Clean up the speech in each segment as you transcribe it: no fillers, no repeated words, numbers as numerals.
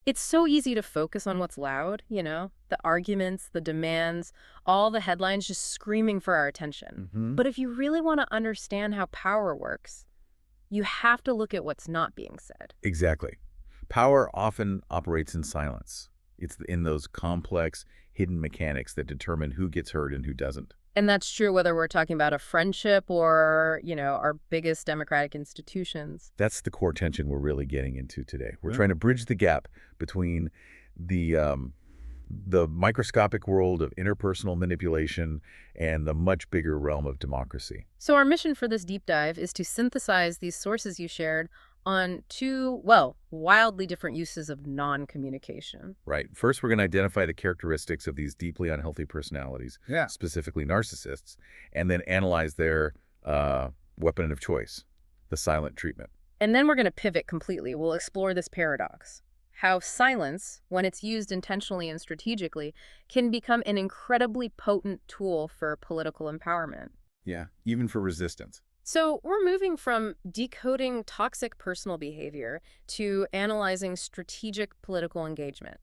It's so easy to focus on what's loud, the arguments, the demands, all the headlines just screaming for our attention. Hmm. But if you really want to understand how power works, you have to look at what's not being said. Exactly. Power often operates in silence. It's in those complex, hidden mechanics that determine who gets heard and who doesn't. And that's true whether we're talking about a friendship or, our biggest democratic institutions. That's the core tension we're really getting into today. We're Yeah. trying to bridge the gap between the microscopic world of interpersonal manipulation and the much bigger realm of democracy. So our mission for this deep dive is to synthesize these sources you shared on two, well, wildly different uses of non-communication. Right. First, we're going to identify the characteristics of these deeply unhealthy personalities, Yeah. specifically narcissists, and then analyze their weapon of choice, the silent treatment. And then we're going to pivot completely. We'll explore this paradox. How silence, when it's used intentionally and strategically, can become an incredibly potent tool for political empowerment. Yeah, even for resistance. So we're moving from decoding toxic personal behavior to analyzing strategic political engagement.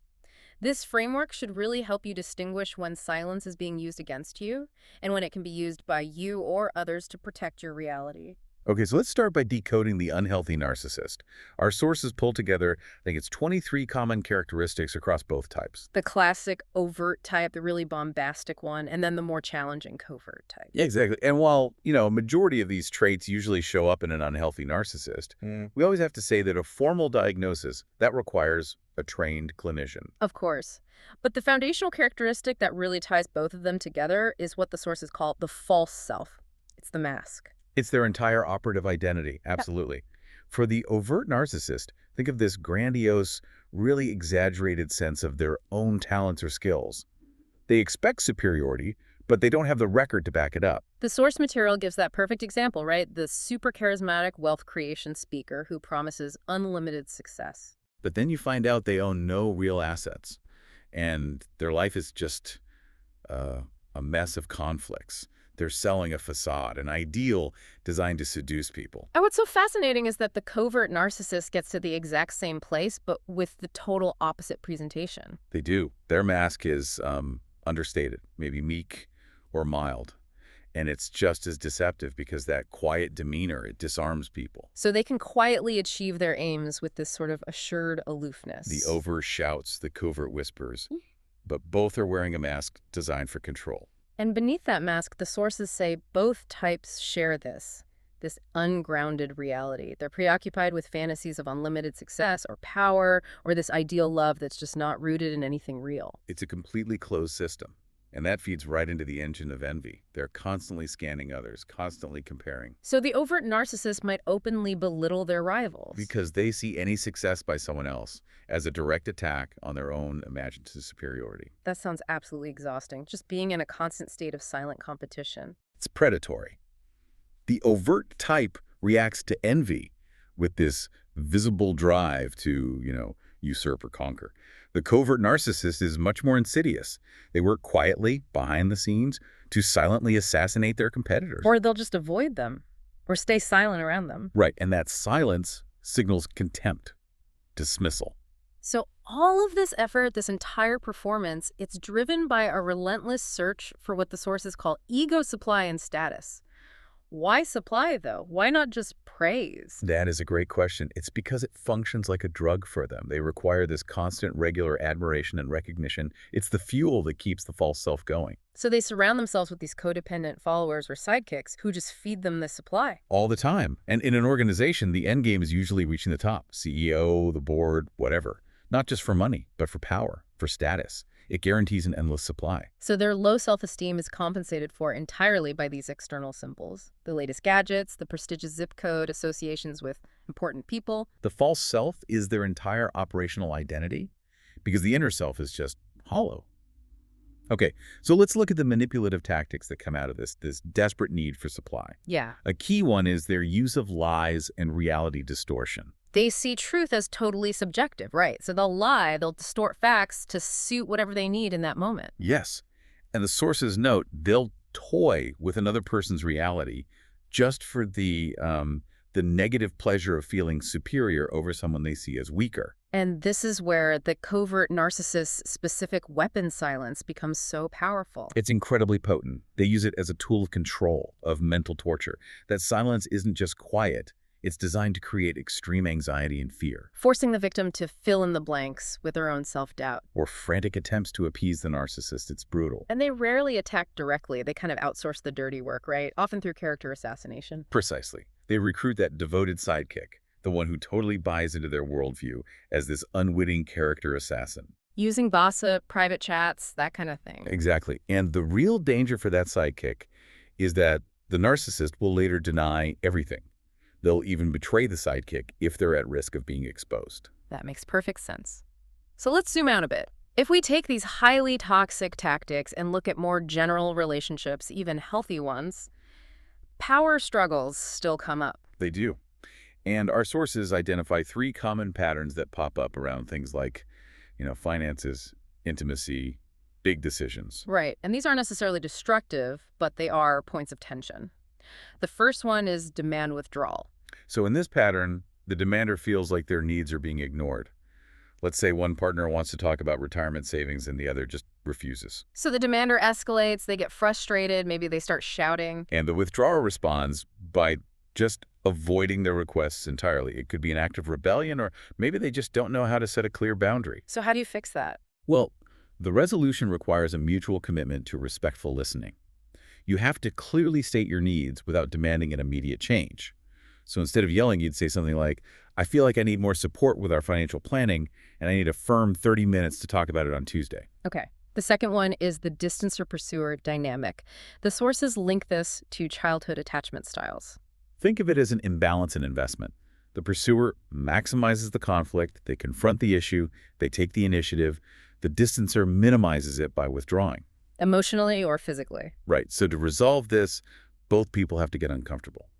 This framework should really help you distinguish when silence is being used against you and when it can be used by you or others to protect your reality. Okay, so let's start by decoding the unhealthy narcissist. Our sources pull together, I think it's 23 common characteristics across both types. The classic overt type, the really bombastic one, and then the more challenging covert type. Yeah, exactly. And while, a majority of these traits usually show up in an unhealthy narcissist, we always have to say that a formal diagnosis, that requires a trained clinician. Of course. But the foundational characteristic that really ties both of them together is what the sources call the false self. It's the mask. It's their entire operative identity, absolutely. For the overt narcissist, think of this grandiose, really exaggerated sense of their own talents or skills. They expect superiority, but they don't have the record to back it up. The source material gives that perfect example, right? The super charismatic wealth creation speaker who promises unlimited success. But then you find out they own no real assets, and their life is just a mess of conflicts. They're selling a facade, an ideal designed to seduce people. And what's so fascinating is that the covert narcissist gets to the exact same place, but with the total opposite presentation. They do. Their mask is understated, maybe meek or mild. And it's just as deceptive because that quiet demeanor, it disarms people. So they can quietly achieve their aims with this sort of assured aloofness. The overt shouts, the covert whispers. But both are wearing a mask designed for control. And beneath that mask, the sources say both types share this ungrounded reality. They're preoccupied with fantasies of unlimited success or power or this ideal love that's just not rooted in anything real. It's a completely closed system. And that feeds right into the engine of envy. They're constantly scanning others, constantly comparing. So the overt narcissist might openly belittle their rivals. Because they see any success by someone else as a direct attack on their own imagined superiority. That sounds absolutely exhausting, just being in a constant state of silent competition. It's predatory. The overt type reacts to envy with this visible drive to, usurp or conquer. The covert narcissist is much more insidious. They work quietly, behind the scenes, to silently assassinate their competitors. Or they'll just avoid them, or stay silent around them. Right, and that silence signals contempt, dismissal. So all of this effort, this entire performance, it's driven by a relentless search for what the sources call ego supply and status. Why supply, though? Why not just praise? That is a great question. It's because it functions like a drug for them. They require this constant, regular admiration and recognition. It's the fuel that keeps the false self going. So they surround themselves with these codependent followers or sidekicks who just feed them the supply. All the time. And in an organization, the end game is usually reaching the top. CEO, the board, whatever. Not just for money, but for power, for status. It guarantees an endless supply. So their low self-esteem is compensated for entirely by these external symbols. The latest gadgets, the prestigious zip code, associations with important people. The false self is their entire operational identity because the inner self is just hollow. Okay, so let's look at the manipulative tactics that come out of this desperate need for supply. Yeah. A key one is their use of lies and reality distortion. They see truth as totally subjective, right? So they'll lie, they'll distort facts to suit whatever they need in that moment. Yes, and the sources note they'll toy with another person's reality just for the negative pleasure of feeling superior over someone they see as weaker. And this is where the covert narcissist's specific weapon silence becomes so powerful. It's incredibly potent. They use it as a tool of control, of mental torture. That silence isn't just quiet. It's designed to create extreme anxiety and fear, Forcing the victim to fill in the blanks with their own self-doubt. or frantic attempts to appease the narcissist. It's brutal. And they rarely attack directly. They kind of outsource the dirty work, right? Often through character assassination. Precisely. They recruit that devoted sidekick, the one who totally buys into their worldview, as this unwitting character assassin. Using gossip, private chats, that kind of thing. Exactly. And the real danger for that sidekick is that the narcissist will later deny everything. They'll even betray the sidekick if they're at risk of being exposed. That makes perfect sense. So let's zoom out a bit. If we take these highly toxic tactics and look at more general relationships, even healthy ones, power struggles still come up. They do. And our sources identify 3 common patterns that pop up around things like, finances, intimacy, big decisions. Right, and these aren't necessarily destructive, but they are points of tension. The first one is demand withdrawal. So in this pattern, the demander feels like their needs are being ignored. Let's say one partner wants to talk about retirement savings and the other just refuses. So the demander escalates, they get frustrated, maybe they start shouting. And the withdrawer responds by just avoiding their requests entirely. It could be an act of rebellion, or maybe they just don't know how to set a clear boundary. So how do you fix that? Well, the resolution requires a mutual commitment to respectful listening. You have to clearly state your needs without demanding an immediate change. So instead of yelling, you'd say something like, I feel like I need more support with our financial planning, and I need a firm 30 minutes to talk about it on Tuesday. Okay. The second one is the distancer-pursuer dynamic. The sources link this to childhood attachment styles. Think of it as an imbalance in investment. The pursuer maximizes the conflict, they confront the issue, they take the initiative. The distancer minimizes it by withdrawing. Emotionally or physically. Right, so to resolve this, both people have to get uncomfortable.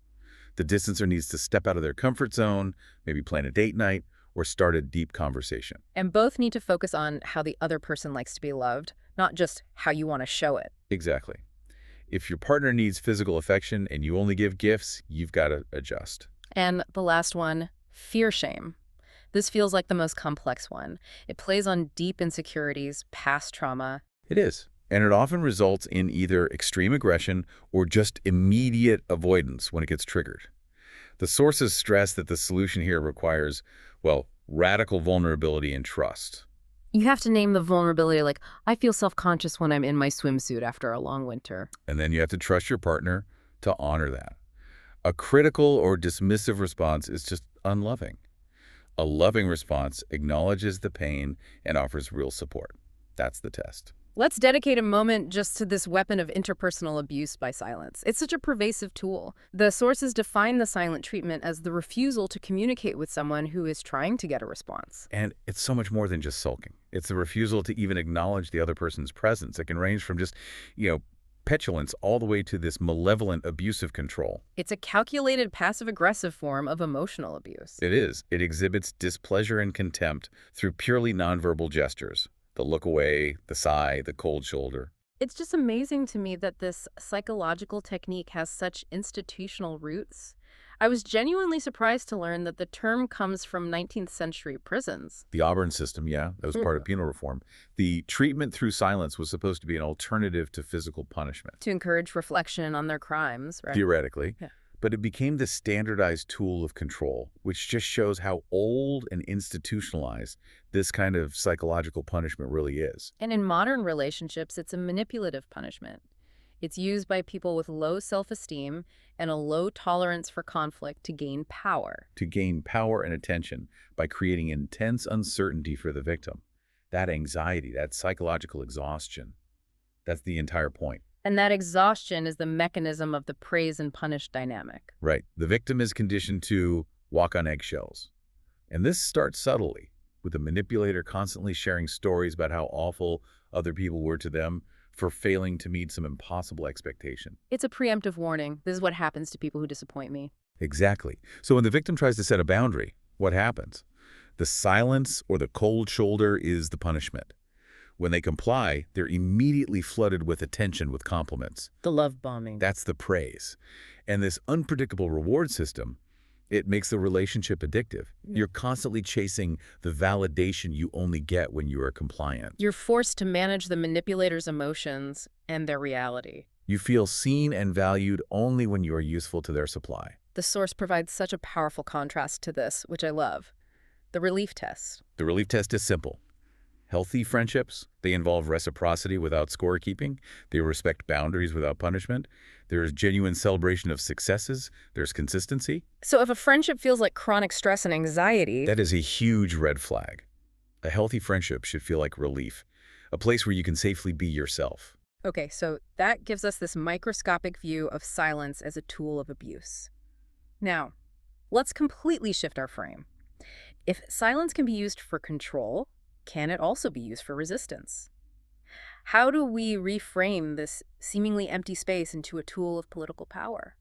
The distancer needs to step out of their comfort zone, maybe plan a date night, or start a deep conversation. And both need to focus on how the other person likes to be loved, not just how you want to show it. Exactly. If your partner needs physical affection and you only give gifts, you've got to adjust. And the last one, fear shame. This feels like the most complex one. It plays on deep insecurities, past trauma. It is. And it often results in either extreme aggression or just immediate avoidance when it gets triggered. The sources stress that the solution here requires, radical vulnerability and trust. You have to name the vulnerability, like, I feel self-conscious when I'm in my swimsuit after a long winter. And then you have to trust your partner to honor that. A critical or dismissive response is just unloving. A loving response acknowledges the pain and offers real support. That's the test. Let's dedicate a moment just to this weapon of interpersonal abuse by silence. It's such a pervasive tool. The sources define the silent treatment as the refusal to communicate with someone who is trying to get a response. And it's so much more than just sulking. It's the refusal to even acknowledge the other person's presence. It can range from just, petulance all the way to this malevolent abusive control. It's a calculated passive-aggressive form of emotional abuse. It is. It exhibits displeasure and contempt through purely nonverbal gestures. The look away, the sigh, the cold shoulder. It's just amazing to me that this psychological technique has such institutional roots. I was genuinely surprised to learn that the term comes from 19th century prisons. The Auburn system, yeah, that was part of penal reform. The treatment through silence was supposed to be an alternative to physical punishment. To encourage reflection on their crimes, right? Theoretically. Yeah. But it became the standardized tool of control, which just shows how old and institutionalized this kind of psychological punishment really is. And in modern relationships, it's a manipulative punishment. It's used by people with low self-esteem and a low tolerance for conflict to gain power. To gain power and attention by creating intense uncertainty for the victim. That anxiety, that psychological exhaustion, that's the entire point. And that exhaustion is the mechanism of the praise and punish dynamic. Right. The victim is conditioned to walk on eggshells. And this starts subtly, with the manipulator constantly sharing stories about how awful other people were to them for failing to meet some impossible expectation. It's a preemptive warning. This is what happens to people who disappoint me. Exactly. So when the victim tries to set a boundary, what happens? The silence or the cold shoulder is the punishment. When they comply, they're immediately flooded with attention, with compliments. The love bombing. That's the praise. And this unpredictable reward system, It makes the relationship addictive. You're constantly chasing the validation you only get when you are compliant. You're forced to manage the manipulator's emotions and their reality. You feel seen and valued only when you are useful to their supply. The source provides such a powerful contrast to this, which I love. The relief test. The relief test is simple. Healthy friendships, they involve reciprocity without scorekeeping. They respect boundaries without punishment. There is genuine celebration of successes. There's consistency. So if a friendship feels like chronic stress and anxiety, That is a huge red flag. A healthy friendship should feel like relief, a place where you can safely be yourself. okay, so that gives us this microscopic view of silence as a tool of abuse. Now, let's completely shift our frame. If silence can be used for control, can it also be used for resistance? How do we reframe this seemingly empty space into a tool of political power?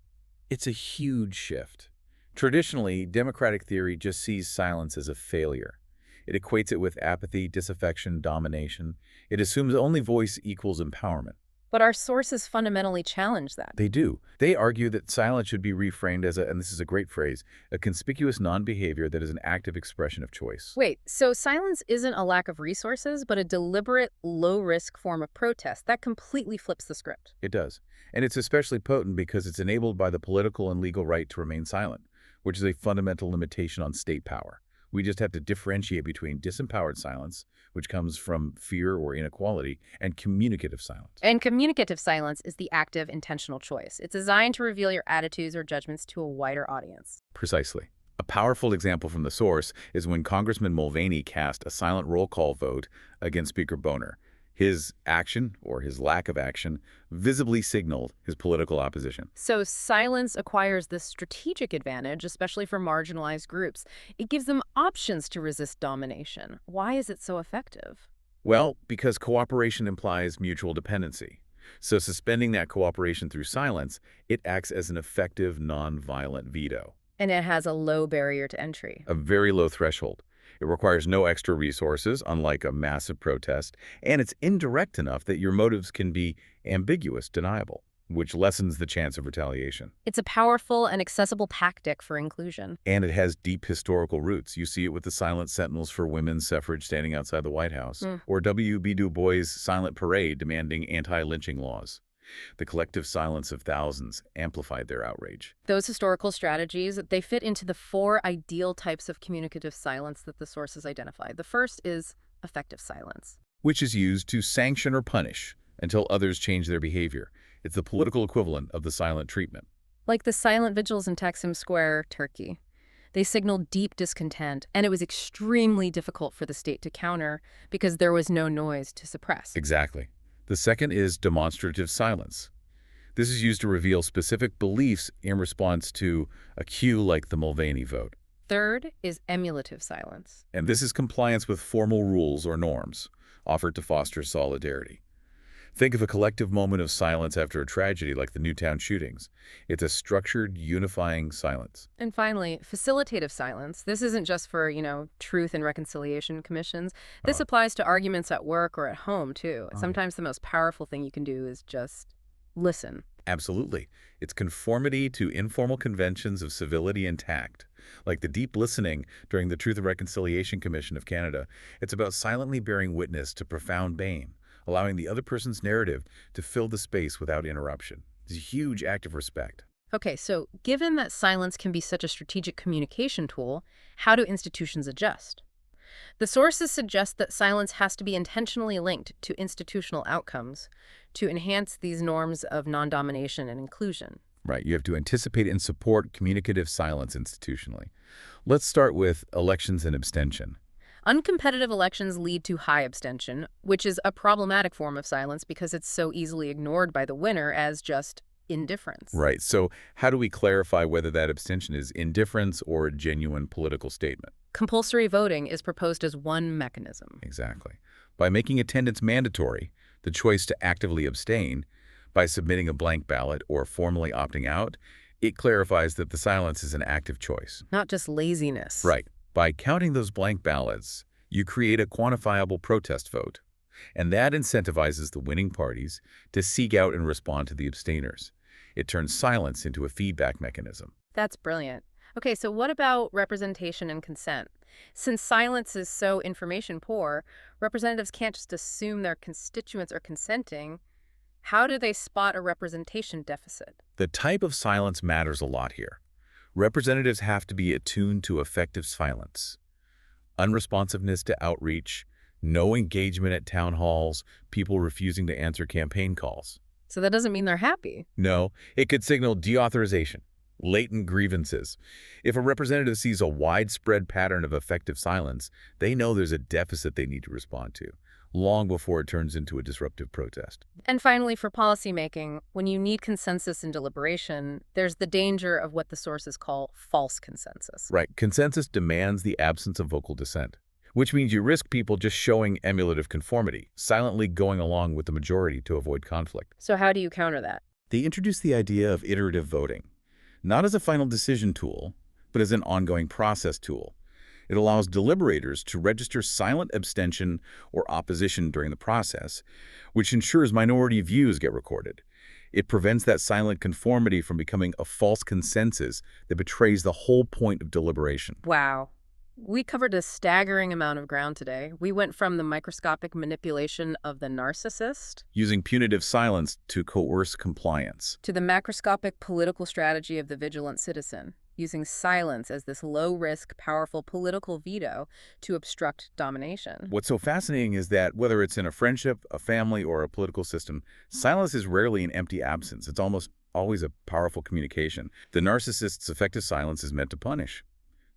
It's a huge shift. Traditionally, democratic theory just sees silence as a failure. It equates it with apathy, disaffection, domination. It assumes only voice equals empowerment. But our sources fundamentally challenge that. They do. They argue that silence should be reframed as and this is a great phrase, a conspicuous non-behavior that is an active expression of choice. Wait, so silence isn't a lack of resources, but a deliberate, low-risk form of protest. That completely flips the script. It does. And it's especially potent because it's enabled by the political and legal right to remain silent, which is a fundamental limitation on state power. We just have to differentiate between disempowered silence, which comes from fear or inequality, and communicative silence. And communicative silence is the active, intentional choice. It's designed to reveal your attitudes or judgments to a wider audience. Precisely. A powerful example from the source is when Congressman Mulvaney cast a silent roll call vote against Speaker Boner. His action, or his lack of action, visibly signaled his political opposition. So silence acquires this strategic advantage, especially for marginalized groups. It gives them options to resist domination. Why is it so effective? Well, because cooperation implies mutual dependency. So suspending that cooperation through silence, it acts as an effective, non-violent veto. And it has a low barrier to entry. A very low threshold. It requires no extra resources, unlike a massive protest, and it's indirect enough that your motives can be ambiguous, deniable, which lessens the chance of retaliation. It's a powerful and accessible tactic for inclusion. And it has deep historical roots. You see it with the silent sentinels for women's suffrage standing outside the White House, or W.B. Du Bois' silent parade demanding anti-lynching laws. The collective silence of thousands amplified their outrage. Those historical strategies, they fit into the 4 ideal types of communicative silence that the sources identified. The first is effective silence. Which is used to sanction or punish until others change their behavior. It's the political equivalent of the silent treatment. Like the silent vigils in Taksim Square, Turkey. They signaled deep discontent, and it was extremely difficult for the state to counter because there was no noise to suppress. Exactly. The second is demonstrative silence. This is used to reveal specific beliefs in response to a cue like the Mulvaney vote. Third is emulative silence. And this is compliance with formal rules or norms, offered to foster solidarity. Think of a collective moment of silence after a tragedy like the Newtown shootings. It's a structured, unifying silence. And finally, facilitative silence. This isn't just for, truth and reconciliation commissions. This applies to arguments at work or at home, too. Sometimes the most powerful thing you can do is just listen. Absolutely. It's conformity to informal conventions of civility and tact. Like the deep listening during the Truth and Reconciliation Commission of Canada, it's about silently bearing witness to profound pain, allowing the other person's narrative to fill the space without interruption. It's a huge act of respect. Okay, so given that silence can be such a strategic communication tool, how do institutions adjust? The sources suggest that silence has to be intentionally linked to institutional outcomes to enhance these norms of non-domination and inclusion. Right, you have to anticipate and support communicative silence institutionally. Let's start with elections and abstention. Uncompetitive elections lead to high abstention, which is a problematic form of silence because it's so easily ignored by the winner as just indifference. Right. So how do we clarify whether that abstention is indifference or a genuine political statement? Compulsory voting is proposed as one mechanism. Exactly. By making attendance mandatory, the choice to actively abstain, by submitting a blank ballot or formally opting out, it clarifies that the silence is an active choice. Not just laziness. Right. By counting those blank ballots, you create a quantifiable protest vote, and that incentivizes the winning parties to seek out and respond to the abstainers. It turns silence into a feedback mechanism. That's brilliant. Okay, so what about representation and consent? Since silence is so information poor, representatives can't just assume their constituents are consenting. How do they spot a representation deficit? The type of silence matters a lot here. Representatives have to be attuned to effective silence, unresponsiveness to outreach, no engagement at town halls, people refusing to answer campaign calls. So that doesn't mean they're happy. No, it could signal deauthorization, latent grievances. If a representative sees a widespread pattern of effective silence, they know there's a deficit they need to respond to, long before it turns into a disruptive protest. And finally, for policymaking, when you need consensus and deliberation, there's the danger of what the sources call false consensus. Right, consensus demands the absence of vocal dissent, which means you risk people just showing emulative conformity, silently going along with the majority to avoid conflict. So how do you counter that? They introduced the idea of iterative voting, not as a final decision tool, but as an ongoing process tool. It allows deliberators to register silent abstention or opposition during the process, which ensures minority views get recorded. It prevents that silent conformity from becoming a false consensus that betrays the whole point of deliberation. Wow. We covered a staggering amount of ground today. We went from the microscopic manipulation of the narcissist Using punitive silence to coerce compliance. to the macroscopic political strategy of the vigilant citizen, using silence as this low-risk, powerful political veto to obstruct domination. What's so fascinating is that whether it's in a friendship, a family, or a political system, silence is rarely an empty absence. It's almost always a powerful communication. The narcissist's effective silence is meant to punish.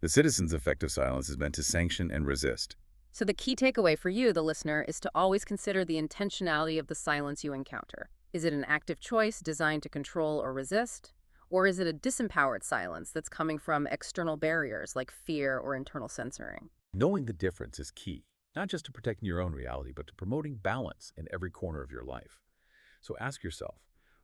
The citizen's effective silence is meant to sanction and resist. So the key takeaway for you, the listener, is to always consider the intentionality of the silence you encounter. Is it an active choice designed to control or resist? Or is it a disempowered silence that's coming from external barriers like fear or internal censoring? Knowing the difference is key, not just to protecting your own reality, but to promoting balance in every corner of your life. So ask yourself,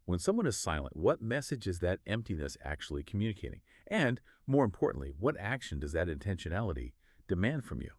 when someone is silent, what message is that emptiness actually communicating? And, more importantly, what action does that intentionality demand from you?